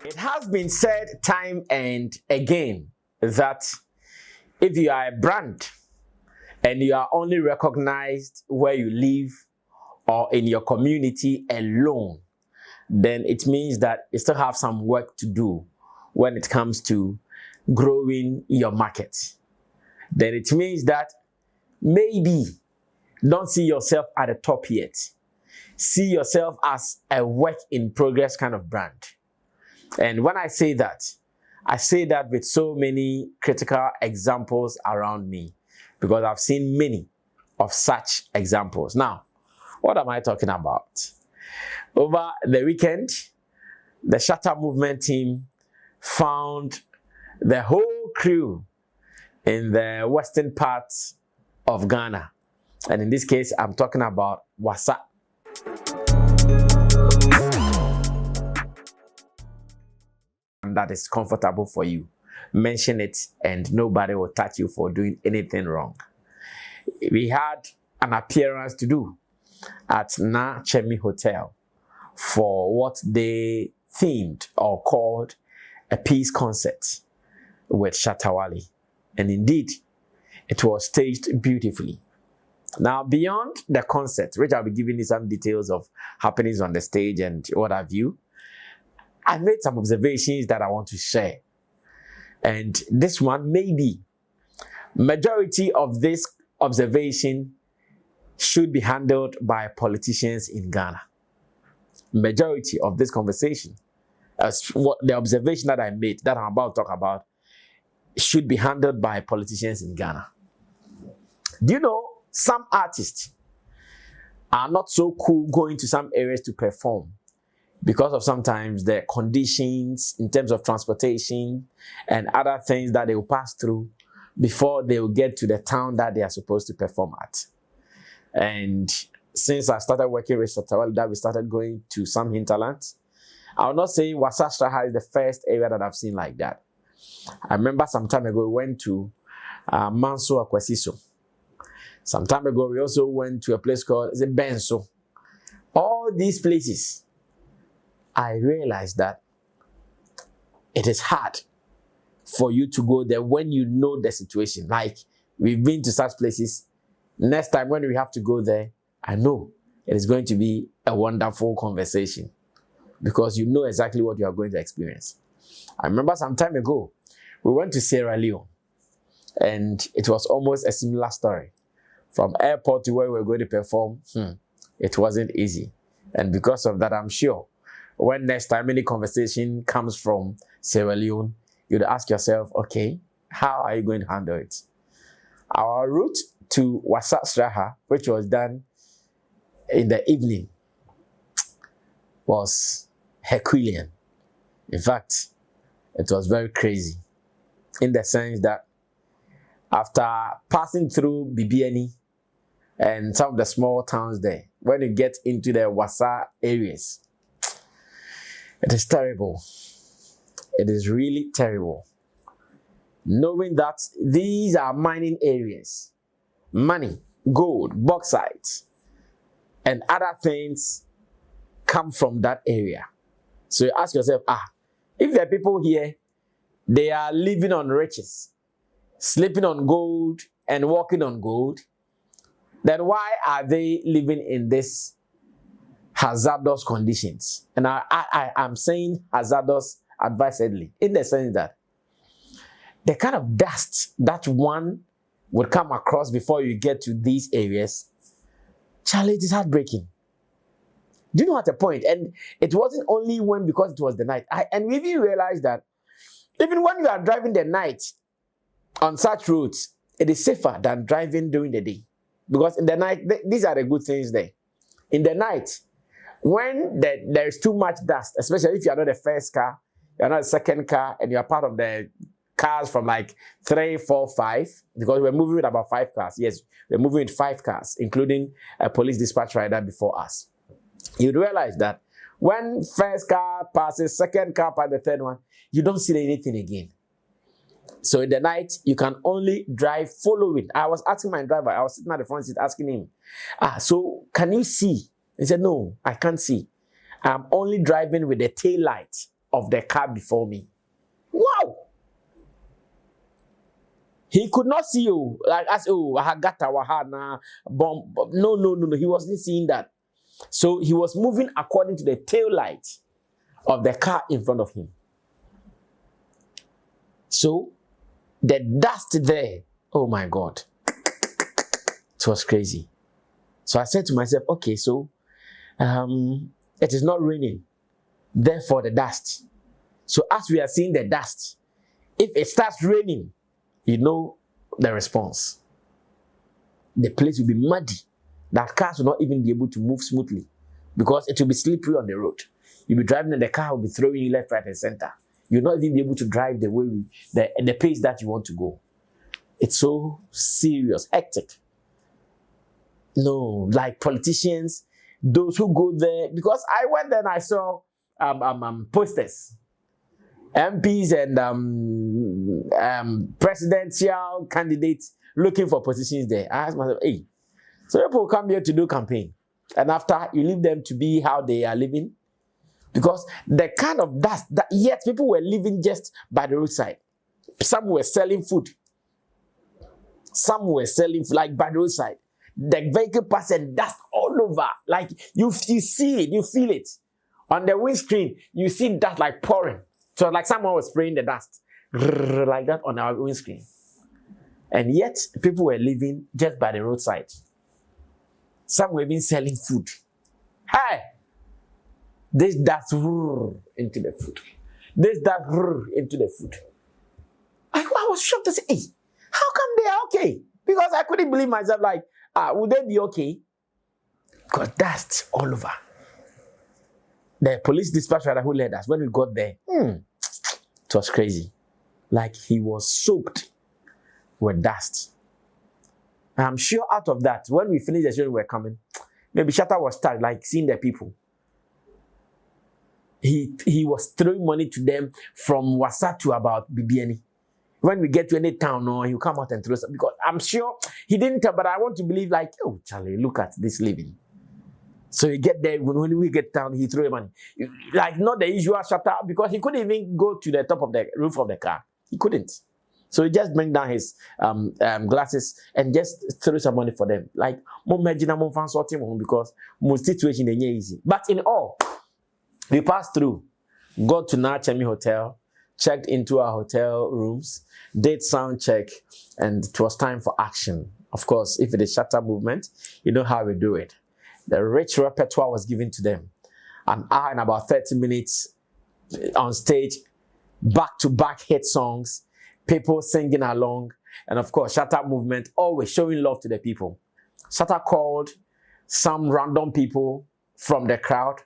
It has been said time and again that if you are a brand and you are only recognized where you live or in your community alone, then it means that you still have some work to do when it comes to growing your market. Then it means that maybe don't see yourself at the top yet. See yourself as a work in progress kind of brand. And when I say that with so many critical examples around me, because I've seen many of such examples. Now, what am I talking about? Over the weekend, the Shatta movement team found the whole crew in the western parts of Ghana. And in this case, I'm talking about Wassa. And that is comfortable for you. Mention it and nobody will touch you for doing anything wrong. We had an appearance to do at Na Chemi Hotel for what they themed or called a peace concert with Shatta Wale. And indeed, it was staged beautifully. Now, beyond the concert, which I'll be giving you some details of happenings on the stage and what have you, I made some observations that I want to share. And this one, maybe, majority of this observation should be handled by politicians in Ghana. Majority of this conversation, as what the observation that I made, that I'm about to talk about, should be handled by politicians in Ghana. Do you know some artists are not so cool going to some areas to perform because of sometimes the conditions in terms of transportation and other things that they will pass through before they will get to the town that they are supposed to perform at. And since I started working with Shatta, that we started going to some hinterlands. I will not say Wassa Sraha is the first area that I've seen like that. I remember some time ago we went to Manso Akwasiso. Some time ago we also went to a place called Benso. All these places, I realized that it is hard for you to go there when you know the situation. Like, we've been to such places. Next time when we have to go there, I know it is going to be a wonderful conversation because you know exactly what you are going to experience. I remember some time ago, we went to Sierra Leone and it was almost a similar story. From airport to where we were going to perform, it wasn't easy. And because of that, I'm sure when next time any conversation comes from Sierra Leone, you'd ask yourself, okay, how are you going to handle it? Our route to Wassa Sraha, which was done in the evening, was Herculean. In fact, it was very crazy in the sense that after passing through Bibiani and some of the small towns there, when you get into the Wassa areas, it is terrible. It is really terrible. Knowing that these are mining areas, money, gold, bauxite, and other things come from that area. So you ask yourself, if there are people here, they are living on riches, sleeping on gold and walking on gold, then why are they living in this hazardous conditions? And I'm saying hazardous advisedly, in the sense that the kind of dust that one would come across before you get to these areas, Charlie, it is heartbreaking. Do you know at a point? And it wasn't only because it was the night. And we even realized that even when you are driving the night on such roads, it is safer than driving during the day. Because in the night, these are the good things there. In the night, when there is too much dust, especially if you are not the first car, you are not the second car, and you are part of the cars from like 3, 4, 5, because we're moving with about 5 cars. Yes, we're moving with 5 cars, including a police dispatch rider before us. You'd realize that when first car passes, second car passes, the third one, you don't see anything again. So in the night, you can only drive following. I was asking my driver, I was sitting at the front seat asking him, so can you see? He said, no, I can't see. I'm only driving with the tail light of the car before me. Wow! He could not see you like as Hagata Wahana bomb. No. He wasn't seeing that. So he was moving according to the tail light of the car in front of him. So the dust there, oh my God, it was crazy. So I said to myself, okay, so it is not raining, therefore the dust. So as we are seeing the dust, if it starts raining, you know the response. The place will be muddy. That cars will not even be able to move smoothly because it will be slippery on the road. You'll be driving and the car will be throwing you left, right, and center. You'll not even be able to drive the way the pace that you want to go. It's so serious, hectic. No, like politicians, those who go there, because I went there and I saw posters, MPs and presidential candidates looking for positions there. I asked myself, hey, so people come here to do campaign, and after you leave them to be how they are living, because the kind of dust that yet people were living just by the roadside. Some were selling food. Some were selling like by the roadside. The vehicle passed and dust all over. Like you see it, you feel it. On the windscreen, you see dust like pouring. So like someone was spraying the dust like that on our windscreen. And yet people were living just by the roadside. Some were even selling food. Hey! This dust into the food. This dust into the food. I was shocked to say, hey, how come they are okay? Because I couldn't believe myself, like, would they be okay? Because dust all over. The police dispatch rider who led us, when we got there, it was crazy. Like he was soaked with dust. I'm sure out of that, when we finished the show, we were coming. Maybe Shatta was tired, like seeing the people. He was throwing money to them from Wasa to about BBNE. When we get to any town, he'll come out and throw some, because I'm sure he didn't tell, but I want to believe like, oh, Charlie, look at this living. So you get there, when we get down, he throw money. Like not the usual Shatta, because he couldn't even go to the top of the roof of the car. He couldn't. So he just bring down his glasses and just throw some money for them. Like, because most situation is easy. But in all, we passed through, got to Nachemi Hotel, checked into our hotel rooms, did sound check, and it was time for action. Of course, if it is Shatta movement, you know how we do it. The rich repertoire was given to them. An hour and about 30 minutes on stage, back-to-back hit songs, people singing along, and of course, Shatta movement always showing love to the people. Shatta called some random people from the crowd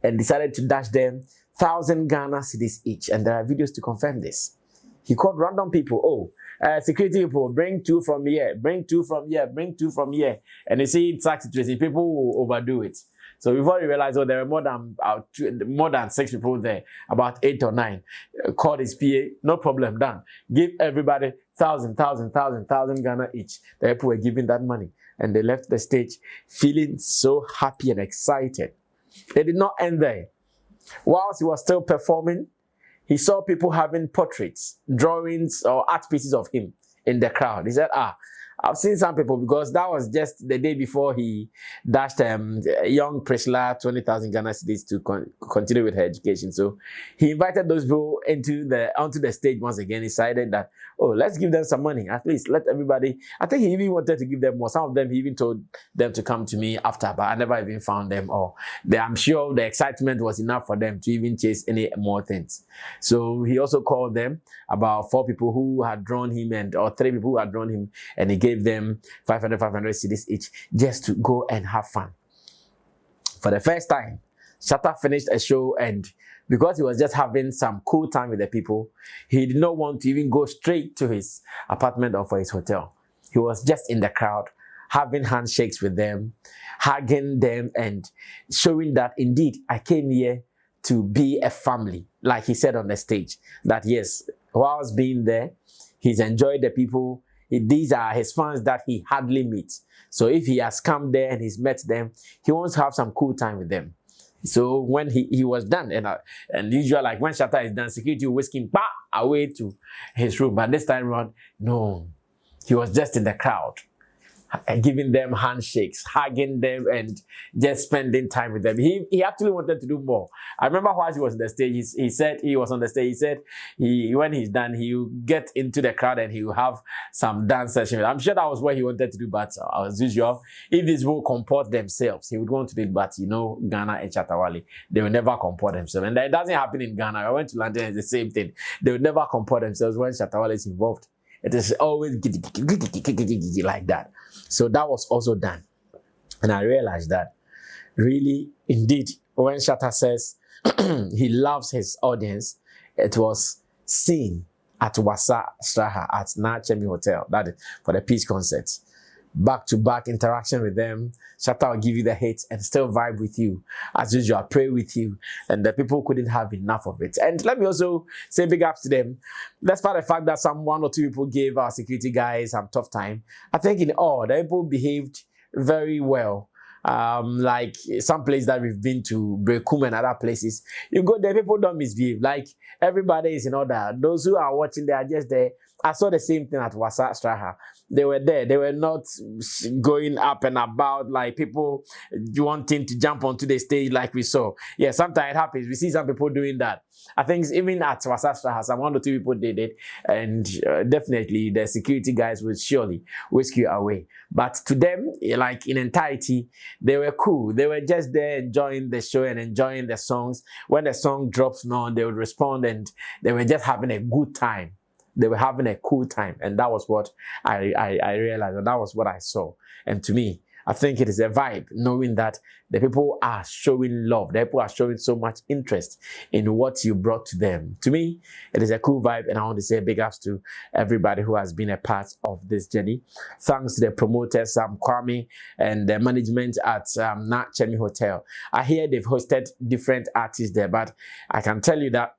and decided to dash them 1,000 Ghana cedis each, and there are videos to confirm this. He called random people, security people, bring 2 from here, bring 2 from here, bring 2 from here, and you see it's such situation, people will overdo it. So we've already realized, there are more than 6 people there, about 8 or 9. Called his PA, no problem, done. Give everybody 1,000 Ghana each. The people were giving that money, and they left the stage feeling so happy and excited. They did not end there. Whilst he was still performing, he saw people having portraits, drawings, or art pieces of him in the crowd. He said, I've seen some people, because that was just the day before he dashed young Priscilla 20,000 Ghana cedis to continue with her education. So he invited those people onto the stage once again. He decided that, let's give them some money. At least let everybody. I think he even wanted to give them more. Some of them, he even told them to come to me after, but I never even found them. I'm sure the excitement was enough for them to even chase any more things. So he also called them, about 4 people who had drawn him, or 3 people who had drawn him, and he gave them 500 cedis each just to go and have fun. For the first time, Shatta finished a show, and because he was just having some cool time with the people, he did not want to even go straight to his apartment or for his hotel. He was just in the crowd, having handshakes with them, hugging them, and showing that indeed I came here to be a family. Like he said on the stage, that yes, whilst being there, he's enjoyed the people. These are his fans that he hardly meets. So if he has come there and he's met them, he wants to have some cool time with them. So when he was done, and usually like when Shatta is done, security will whisk him back away to his room. But this time around, no, he was just in the crowd, giving them handshakes, hugging them, and just spending time with them. He actually wanted to do more. I remember while he was on the stage, he said he was on the stage. He said when he's done, he will get into the crowd and he will have some dance session. I'm sure that was what he wanted to do, but as usual, if these will comport themselves, he would want to do it. But you know, Ghana and Shatta Wale, they will never comport themselves, and that doesn't happen in Ghana. I went to London, it's the same thing. They will never comport themselves when Shatta Wale is involved. It is always like that. So that was also done. And I realized that really, indeed, when Shatta says he loves his audience, it was seen at Wassa Sraha at Nachemi Hotel. That is for the peace concert. Back-to-back interaction with them. Shatta will give you the hits and still vibe with you. As usual, pray with you. And the people couldn't have enough of it. And let me also say big ups to them. Despite the fact that some 1 or 2 people gave our security guys some tough time, I think in all, the people behaved very well. Like some place that we've been to, Brekum and other places, you go there, people don't misbehave. Like everybody is in order. Those who are watching, they are just there. I saw the same thing at Wasa Sraha. They were there. They were not going up and about like people wanting to jump onto the stage like we saw. Yeah, sometimes it happens. We see some people doing that. I think even at Wasa Sraha, some 1 or 2 people did it. And definitely the security guys will surely whisk you away. But to them, like in entirety, they were cool. They were just there enjoying the show and enjoying the songs. When the song drops now, they would respond and they were just having a good time. They were having a cool time, and that was what I realized, and that was what I saw. And to me, I think it is a vibe, knowing that the people are showing love, the people are showing so much interest in what you brought to them. To me, it is a cool vibe, and I want to say big ups to everybody who has been a part of this journey. Thanks to the promoters, Kwame, and the management at Nachemi Hotel. I hear they've hosted different artists there, but I can tell you that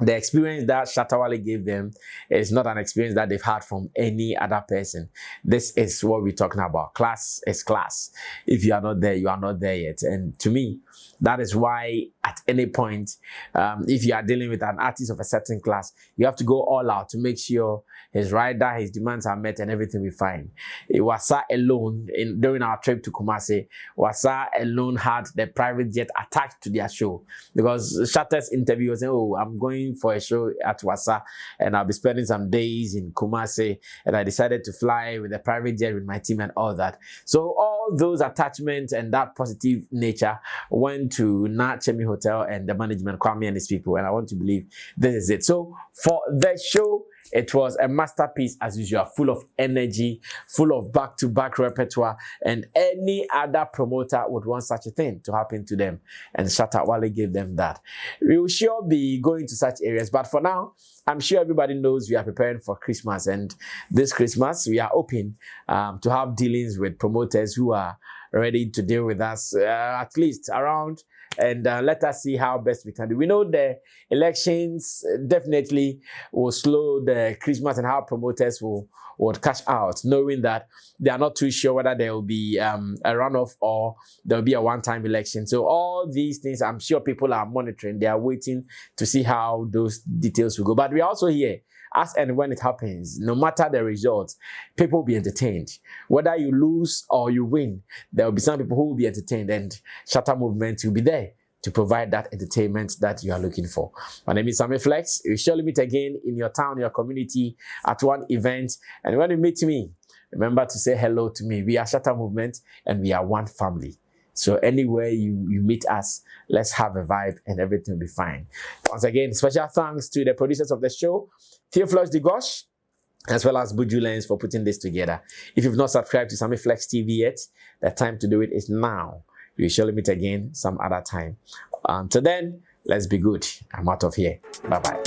the experience that Shatta Wale gave them is not an experience that they've had from any other person. This is what we're talking about. Class is class. If you are not there, you are not there yet. And to me, that is why at any point, if you are dealing with an artist of a certain class, you have to go all out to make sure his rider, his demands are met and everything will be fine. Wasa alone, during our trip to Kumasi, Wasa alone had the private jet attached to their show. Because Shatta's interview was saying, oh, I'm going for a show at Wasa and I'll be spending some days in Kumasi, and I decided to fly with a private jet with my team and all that. So all those attachments and that positive nature went to Nachemi Hotel and the management, Kwame and his people, and I want to believe this is it. So for the show, it was a masterpiece as usual, full of energy, full of back-to-back repertoire, and any other promoter would want such a thing to happen to them. And Shatta Wale gave them that. We will sure be going to such areas, but for now, I'm sure everybody knows we are preparing for Christmas, and this Christmas we are open to have dealings with promoters who are ready to deal with us at least around, and let us see how best we can do. We know the elections definitely will slow the Christmas and how promoters would cash out, knowing that they are not too sure whether there will be a runoff or there will be a one-time election. So all these things, I'm sure people are monitoring. They are waiting to see how those details will go. But we are also here. As and when it happens, no matter the results, people will be entertained. Whether you lose or you win, there will be some people who will be entertained, and Shatta Movement will be there to provide that entertainment that you are looking for. My name is Sammy Flex. We shall meet again in your town, your community, at one event. And when you meet me, remember to say hello to me. We are Shatta Movement, and we are one family. So anywhere you meet us, let's have a vibe and everything will be fine. Once again, special thanks to the producers of the show, Theophilus Digosh, as well as Buju Lens for putting this together. If you've not subscribed to Sammy Flex TV yet, the time to do it is now. We shall meet again some other time. Until then, let's be good. I'm out of here. Bye-bye.